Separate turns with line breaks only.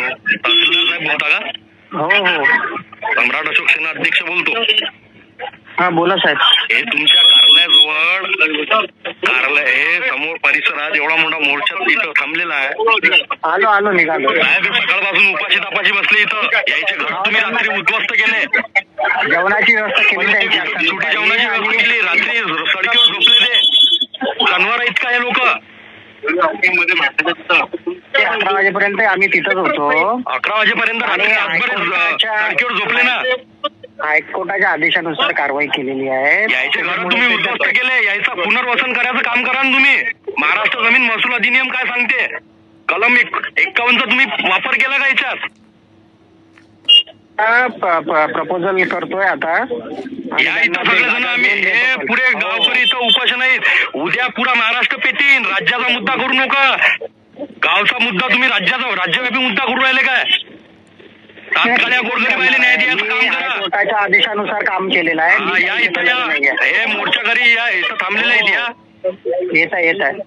तहसीलदार साहेब बोलता का?
हो हो.
सम्राट अशोक सेना अध्यक्ष बोलतो.
हा बोला साहेब.
हे तुमच्या कार्यालयाजवळ कार्यालय हे समोर परिसरात एवढा मोठा मोर्चा इथं थांबलेला आहे.
आलो निघालो.
साहेब सकाळपासून उपाशी तापाशी बसले इथं. यायचे घर तुम्ही रात्री उद्ध्वस्त केले.
जेवणाची व्यवस्था केली त्यांची.
सुटी जेवणाची व्यवस्था केली. रात्री सडकीवर झोपले ते जानवर आहेत का हे लोक?
11 वाजेपर्यंत आम्ही तिथंच होतो.
11 वाजेपर्यंत रात्री सडकीवर झोपले ना.
हायकोर्टाच्या आदेशानुसार कारवाई केलेली आहे.
यायचे घर तुम्ही उद्ध्वस्त केले. यायचं पुनर्वसन करायचं काम करा ना तुम्ही. महाराष्ट्र जमीन महसूल अधिनियम काय सांगते? कलम 51चा तुम्ही वापर केला का याच्यात?
प्रपोजल करतोय आता.
या इथं सगळेजण आम्ही हे पुरे गावकरी इथं उपोषण आहेत. उद्या पुरा महाराष्ट्र पेटीन. राज्याचा मुद्दा करू नका. गावचा मुद्दा तुम्ही राज्यव्यापी मुद्दा करू राहिले काय? तात्काळ गोरगरीबाईला न्याय द्यायचं काम करा.
कोर्टाच्या आदेशानुसार काम केलेलं आहे.
या इथं या. हे मोर्चाकरी या इथं थांबलेले आहेत. या
येत आहे